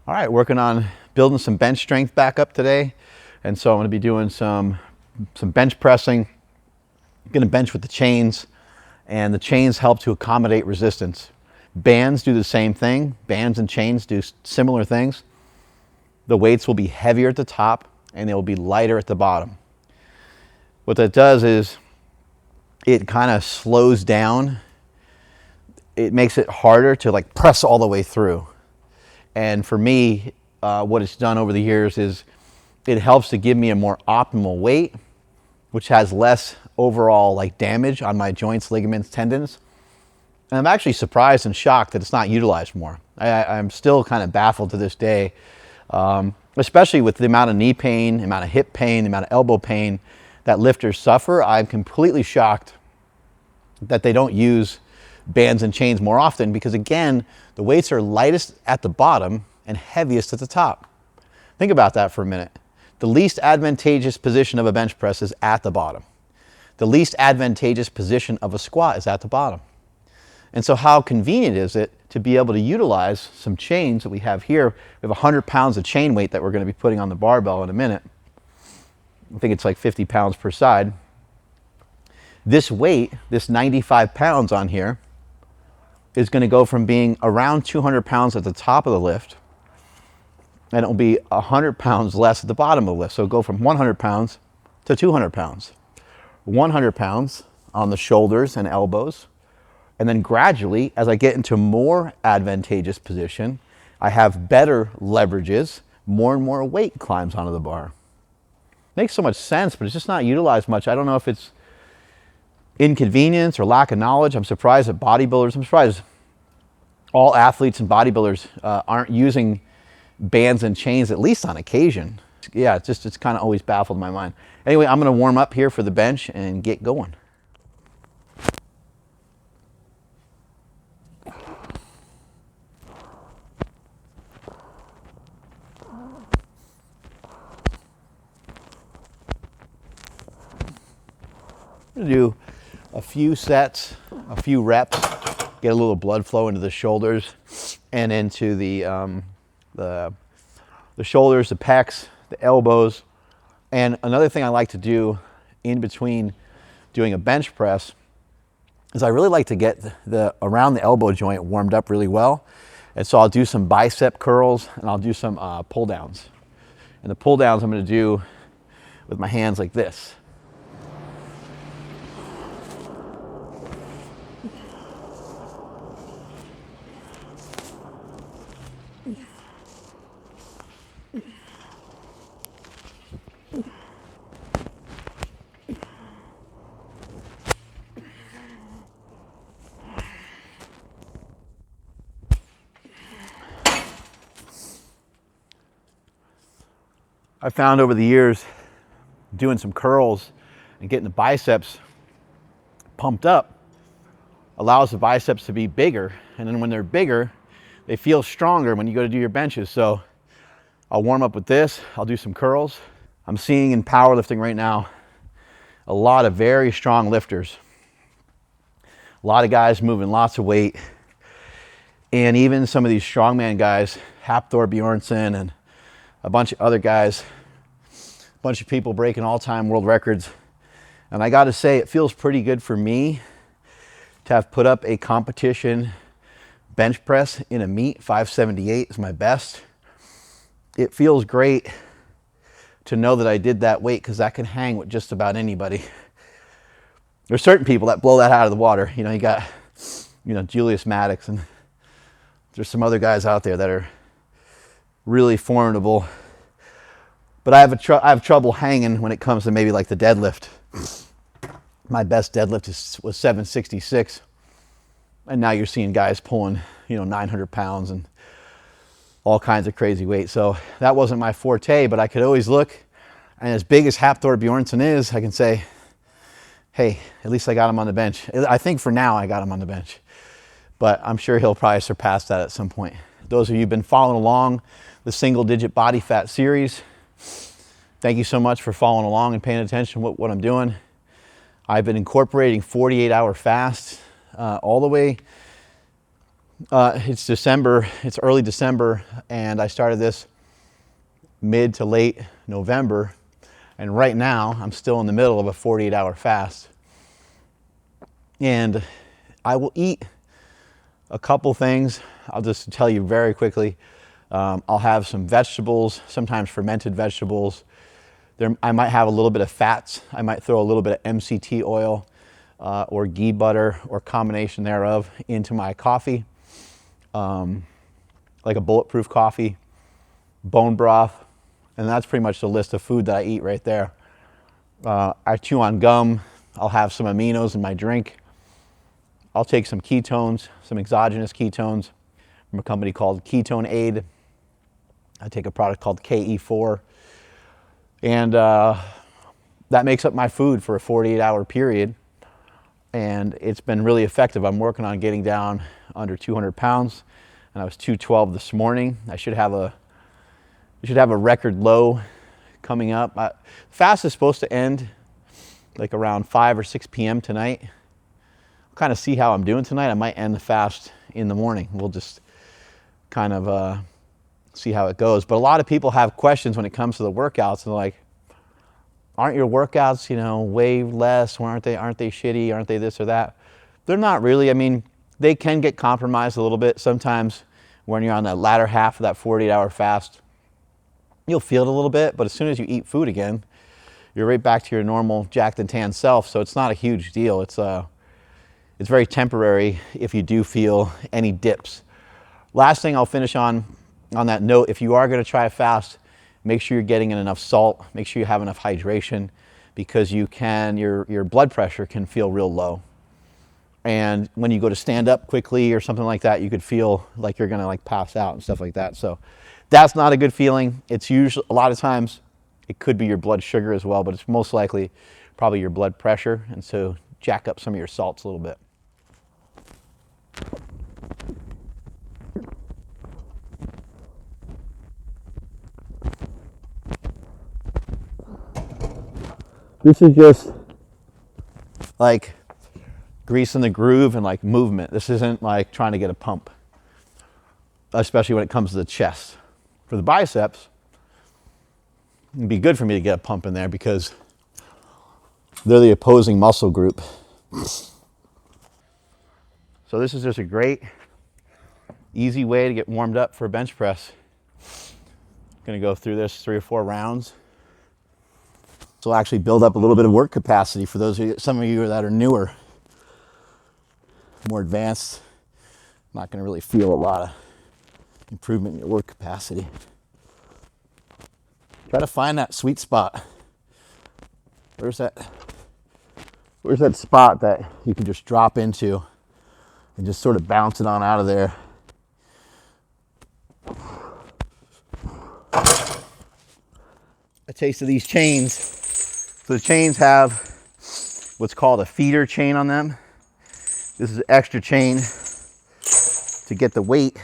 All right, working on building some bench strength back up today. And so I'm gonna be doing some bench pressing. I'm gonna bench with the chains, and the chains help to accommodate resistance. Bands do the same thing. Bands and chains do similar things. The weights will be heavier at the top and they will be lighter at the bottom. What that does is it kind of slows down. It makes it harder to like press all the way through. And for me, what it's done over the years is it helps to give me a more optimal weight, which has less overall like damage on my joints, ligaments, tendons. And I'm actually surprised and shocked that it's not utilized more. I'm still kind of baffled to this day, especially with the amount of knee pain, the amount of hip pain, the amount of elbow pain that lifters suffer. I'm completely shocked that they don't use bands and chains more often, because again, the weights are lightest at the bottom and heaviest at the top. Think about that for a minute. The least advantageous position of a bench press is at the bottom. The least advantageous position of a squat is at the bottom. And so how convenient is it to be able to utilize some chains that we have here? We have 100 pounds of chain weight that we're going to be putting on the barbell in a minute. I think it's like 50 pounds per side. This weight, this 95 pounds on here, is going to go from being around 200 pounds at the top of the lift, and it will be 100 pounds less at the bottom of the lift. So it'll go from 100 pounds to 200 pounds. 100 pounds on the shoulders and elbows. And then gradually, as I get into more advantageous position, I have better leverages, more and more weight climbs onto the bar. Makes so much sense, but it's just not utilized much. I don't know if it's inconvenience or lack of knowledge. I'm surprised that bodybuilders, I'm surprised all athletes and bodybuilders aren't using bands and chains, at least on occasion. Yeah, it's kind of always baffled my mind. Anyway, I'm going to warm up here for the bench and get going. I'm going to do a few sets, a few reps, get a little blood flow into the shoulders and into the shoulders, the pecs, the elbows. And another thing I like to do in between doing a bench press is I really like to get the around the elbow joint warmed up really well. And so I'll do some bicep curls and I'll do some pull downs. And the pull downs I'm going to do with my hands like this. I found over the years doing some curls and getting the biceps pumped up allows the biceps to be bigger, and then when they're bigger they feel stronger when you go to do your benches. So I'll warm up with this, I'll do some curls. I'm seeing in powerlifting right now a lot of very strong lifters, a lot of guys moving lots of weight, and even some of these strongman guys, Hafthor Bjornsson and a bunch of other guys, a bunch of people breaking all-time world records. And I got to say, it feels pretty good for me to have put up a competition bench press in a meet. 578 is my best. It feels great to know that I did that weight, because that can hang with just about anybody. There's certain people that blow that out of the water. You know, you got, Julius Maddox, and there's some other guys out there that are really formidable, but I have trouble hanging when it comes to maybe like the deadlift. My best deadlift was 766, and now you're seeing guys pulling 900 pounds and all kinds of crazy weight. So that wasn't my forte, but I could always look, and as big as Hafthor Bjornsson is, I can say, hey, at least I got him on the bench. I think for now I got him on the bench, but I'm sure he'll probably surpass that at some point. Those of you who've been following along the single digit body fat series, thank you so much for following along and paying attention to what I'm doing. I've been incorporating 48-hour fasts all the way It's December, it's early December, and I started this mid to late November. And right now, I'm still in the middle of a 48-hour fast. And I will eat a couple things. I'll just tell you very quickly. I'll have some vegetables, sometimes fermented vegetables. I might have a little bit of fats. I might throw a little bit of MCT oil or ghee butter or combination thereof into my coffee, like a bulletproof coffee, bone broth, and that's pretty much the list of food that I eat right there. I chew on gum. I'll have some aminos in my drink. I'll take some ketones, some exogenous ketones from a company called Ketone Aid. I take a product called KE4. And that makes up my food for a 48-hour period. And it's been really effective. I'm working on getting down under 200 pounds. And I was 212 this morning. I should have a record low coming up. Fast is supposed to end like around 5 or 6 p.m. tonight. I'll kind of see how I'm doing tonight. I might end the fast in the morning. We'll just kind of see how it goes. But a lot of people have questions when it comes to the workouts. And they're like, aren't your workouts, way less? Aren't they shitty? Aren't they this or that? They're not really. I mean, they can get compromised a little bit. Sometimes when you're on the latter half of that 48-hour fast, you'll feel it a little bit. But as soon as you eat food again, you're right back to your normal jacked and tan self. So it's not a huge deal. It's very temporary if you do feel any dips. Last thing I'll finish on that note, if you are going to try a fast, make sure you're getting in enough salt, make sure you have enough hydration, because your blood pressure can feel real low. And when you go to stand up quickly or something like that, you could feel like you're gonna pass out and stuff like that. So that's not a good feeling. It's usually, a lot of times, it could be your blood sugar as well, but it's most likely probably your blood pressure. And so jack up some of your salts a little bit. This is just like greasing the groove and movement. This isn't like trying to get a pump, especially when it comes to the chest. For the biceps, it'd be good for me to get a pump in there because they're the opposing muscle group. So this is just a great, easy way to get warmed up for a bench press. I'm gonna go through this 3 or 4 rounds. So I'll actually build up a little bit of work capacity for some of you that are newer, more advanced. Not gonna really feel a lot of improvement in your work capacity. Try to find that sweet spot. Where's that spot that you can just drop into and just sort of bounce it on out of there. A taste of these chains. So the chains have what's called a feeder chain on them. This is an extra chain to get the weight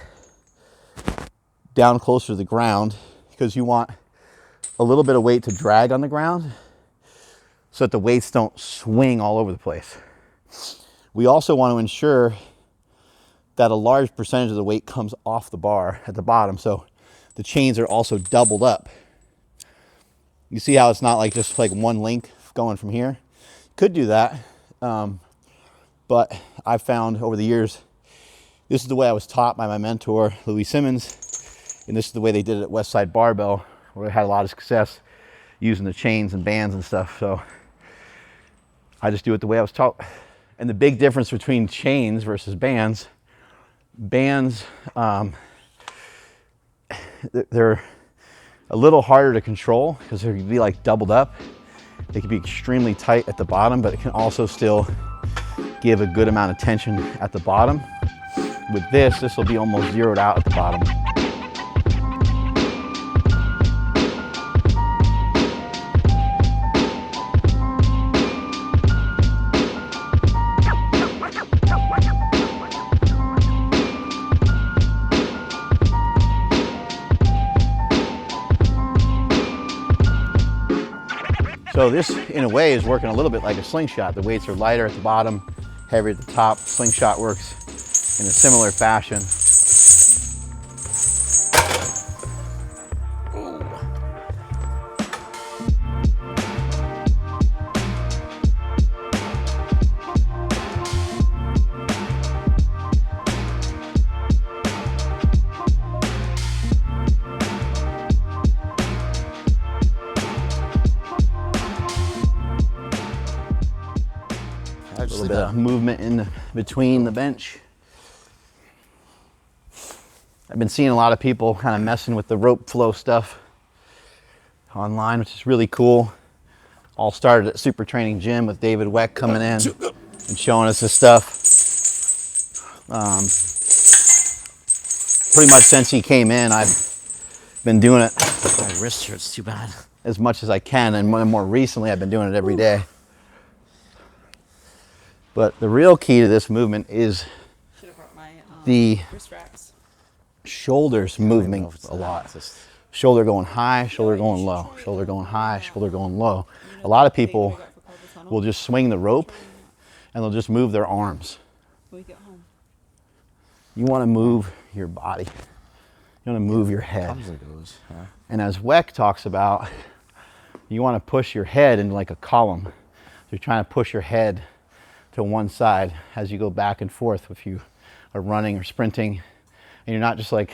down closer to the ground, because you want a little bit of weight to drag on the ground so that the weights don't swing all over the place. We also want to ensure that a large percentage of the weight comes off the bar at the bottom, so the chains are also doubled up. You see how it's not just one link going from here? Could do that, but I've found over the years, this is the way I was taught by my mentor, Louis Simmons, and this is the way they did it at Westside Barbell, where I had a lot of success using the chains and bands and stuff. So I just do it the way I was taught. And the big difference between chains versus bands, they're a little harder to control because they can be doubled up. They can be extremely tight at the bottom, but it can also still give a good amount of tension at the bottom. With this will be almost zeroed out at the bottom. So this, in a way, is working a little bit like a slingshot. The weights are lighter at the bottom, heavier at the top. Slingshot works in a similar fashion. A little bit of movement in between the bench. I've been seeing a lot of people kind of messing with the rope flow stuff online, which is really cool. All started at Super Training Gym with David Weck coming in and showing us this stuff. Pretty much since he came in, I've been doing it. My wrist hurts too bad. As much as I can, and more recently I've been doing it every day. But the real key to this movement is the shoulders moving a lot. Shoulder going high, shoulder going low, shoulder going high, shoulder going low. A lot of people will just swing the rope and they'll just move their arms. You want to move your body. You want to move your head. And as Weck talks about, you want to push your head into like a column. So you're trying to push your head to one side as you go back and forth if you are running or sprinting. And you're not just like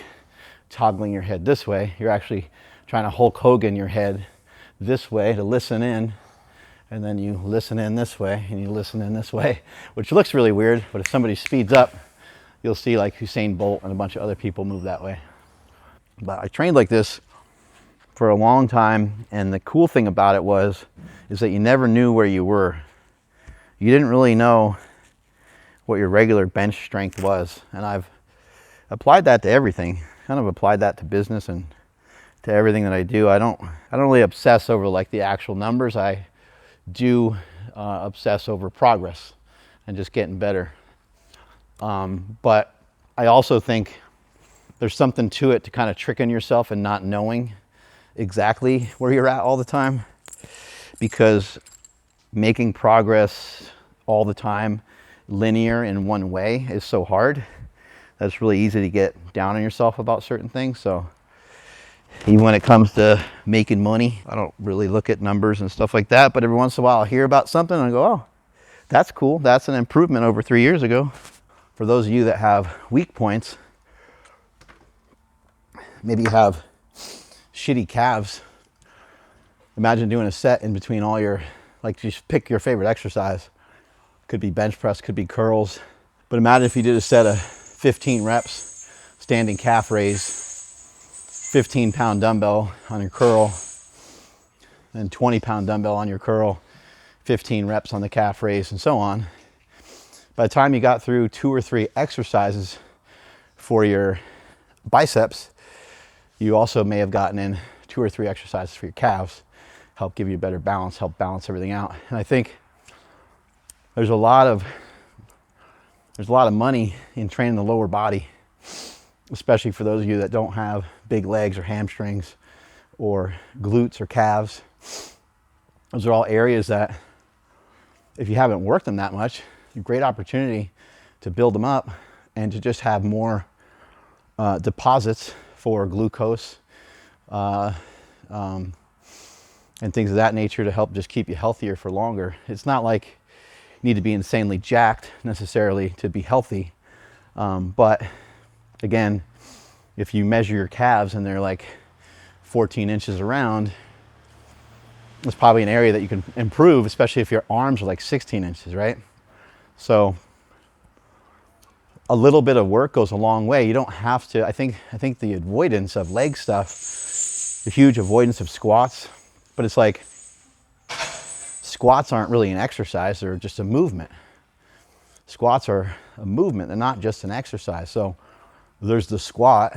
toggling your head this way. You're actually trying to Hulk Hogan your head this way to listen in. And then you listen in this way and you listen in this way, which looks really weird. But if somebody speeds up, you'll see like Usain Bolt and a bunch of other people move that way. But I trained like this for a long time. And the cool thing about it is that you never knew where you were. You didn't really know what your regular bench strength was. And I've applied that to everything. Kind of applied that to business and to everything that I do. I don't really obsess over like the actual numbers. I do obsess over progress and just getting better. But I also think there's something to it to kind of tricking yourself and not knowing exactly where you're at all the time, because making progress all the time linear in one way is so hard that it's really easy to get down on yourself about certain things. So even when it comes to making money, I don't really look at numbers and stuff like that, but every once in a while I'll hear about something and I go, oh, that's cool. That's an improvement over 3 years ago. For those of you that have weak points, maybe you have shitty calves. Imagine doing a set in between all your, like just pick your favorite exercise. Could be bench press, could be curls. But imagine if you did a set of 15 reps, standing calf raise, 15-pound dumbbell on your curl, and 20-pound dumbbell on your curl, 15 reps on the calf raise, and so on. By the time you got through 2 or 3 exercises for your biceps, you also may have gotten in 2 or 3 exercises for your calves, help give you better balance, help balance everything out. And I think there's a lot of money in training the lower body, especially for those of you that don't have big legs or hamstrings or glutes or calves. Those are all areas that if you haven't worked them that much, a great opportunity to build them up and to just have more deposits for glucose and things of that nature to help just keep you healthier for longer. It's not like you need to be insanely jacked necessarily to be healthy. But again, if you measure your calves and they're like 14 inches around, it's probably an area that you can improve, especially if your arms are like 16 inches, right? So a little bit of work goes a long way. You don't have to, I think the avoidance of leg stuff, the huge avoidance of squats, but it's like squats aren't really an exercise, they're just a movement. Squats are a movement, they're not just an exercise. So there's the squat,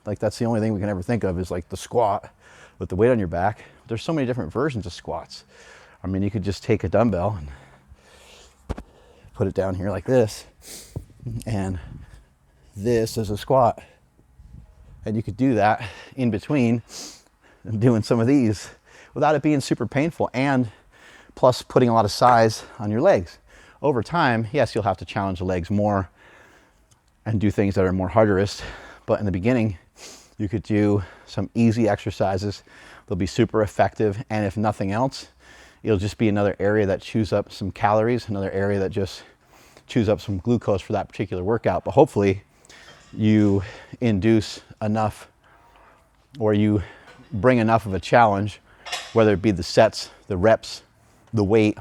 like that's the only thing we can ever think of is like the squat with the weight on your back. There's so many different versions of squats. I mean, you could just take a dumbbell and put it down here like this, and this is a squat. And you could do that in between and doing some of these without it being super painful, and plus putting a lot of size on your legs. Over time, yes, you'll have to challenge the legs more and do things that are more harderest. But in the beginning, you could do some easy exercises. They'll be super effective, and if nothing else, it'll just be another area that chews up some calories, another area that just chews up some glucose for that particular workout. But hopefully you induce enough, or you bring enough of a challenge, whether it be the sets, the reps, the weight,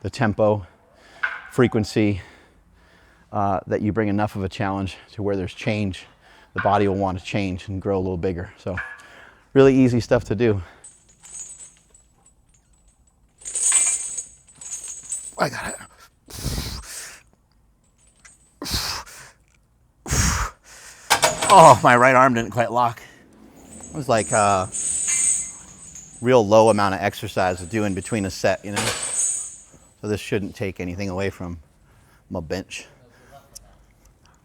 the tempo, frequency, that you bring enough of a challenge to where there's change. The body will want to change and grow a little bigger. So really easy stuff to do. I got it. Oh, my right arm didn't quite lock. It was like a real low amount of exercise to do in between a set, you know? So this shouldn't take anything away from my bench.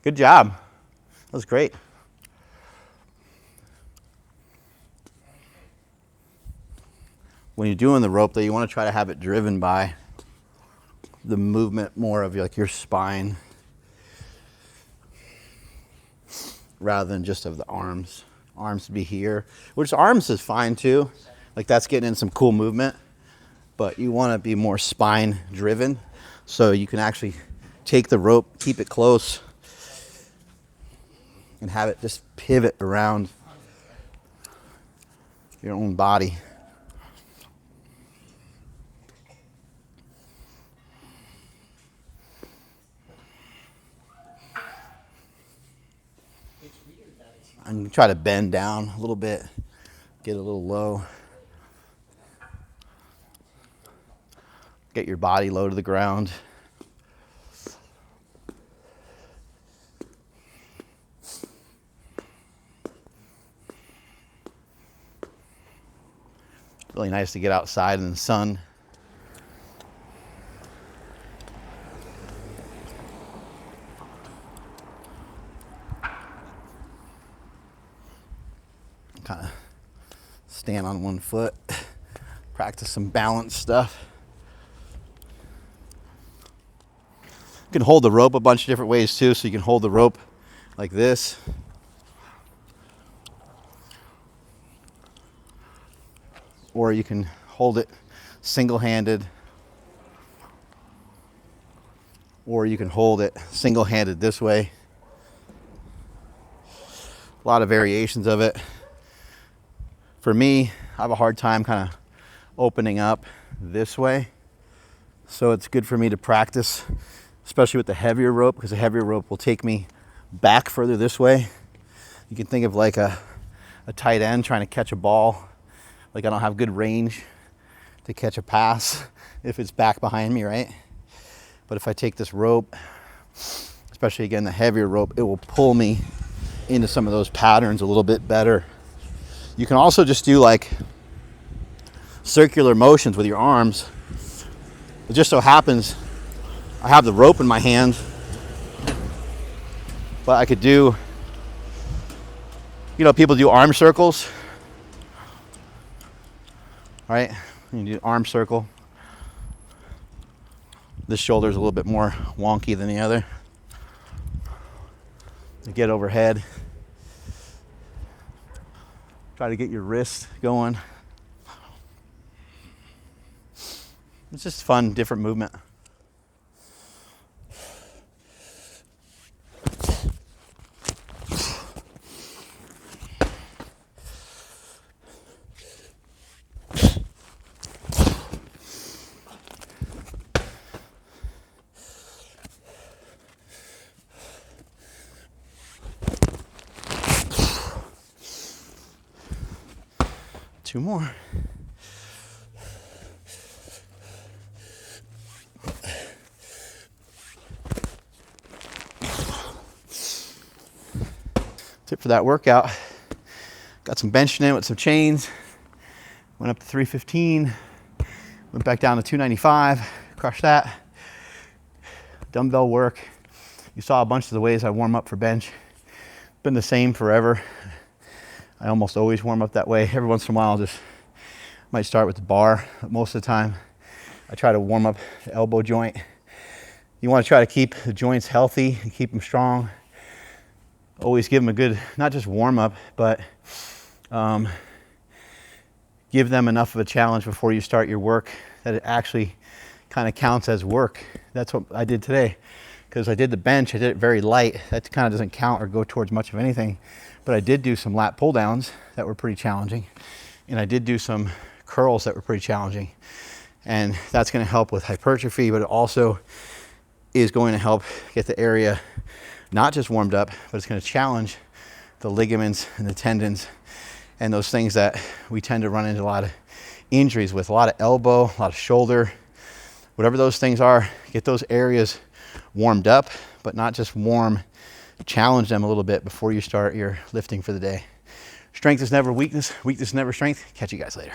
Good job. That was great. When you're doing the rope, though, you want to try to have it driven by the movement more of like your spine rather than just of the arms. Arms to be here, which arms is fine too. Like that's getting in some cool movement, but you want to be more spine driven so you can actually take the rope, keep it close, and have it just pivot around your own body. And try to bend down a little bit, get a little low. Get your body low to the ground. Really nice to get outside in the sun. Kind of stand on one foot, practice some balance stuff. You can hold the rope a bunch of different ways too, so you can hold the rope like this. Or you can hold it single-handed. Or you can hold it single-handed this way. A lot of variations of it. For me, I have a hard time kind of opening up this way. So it's good for me to practice, especially with the heavier rope, because the heavier rope will take me back further this way. You can think of like a tight end trying to catch a ball. Like I don't have good range to catch a pass if it's back behind me, right? But if I take this rope, especially again the heavier rope, it will pull me into some of those patterns a little bit better. You can also just do like circular motions with your arms. It just so happens I have the rope in my hand, but I could do, you know, people do arm circles, right? You do arm circle. This shoulder's a little bit more wonky than the other. You get overhead. Try to get your wrist going. It's just fun, different movement. Two more. Tip for that workout. Got some benching in with some chains. Went up to 315. Went back down to 295. Crushed that. Dumbbell work. You saw a bunch of the ways I warm up for bench. Been the same forever. I almost always warm up that way. Every once in a while, I just might start with the bar. But most of the time, I try to warm up the elbow joint. You want to try to keep the joints healthy and keep them strong. always give them a good, not just warm up, but give them enough of a challenge before you start your work that it actually kind of counts as work. That's what I did today, because I did the bench, I did it very light. That kind of doesn't count or go towards much of anything. But I did do some lat pull downs that were pretty challenging. And I did do some curls that were pretty challenging. And that's going to help with hypertrophy, but it also is going to help get the area not just warmed up, but it's going to challenge the ligaments and the tendons and those things that we tend to run into a lot of injuries with, a lot of elbow, a lot of shoulder, whatever those things are. Get those areas warmed up, but not just warm. Challenge them a little bit before you start your lifting for the day. Strength is never weakness. Weakness is never strength. Catch you guys later.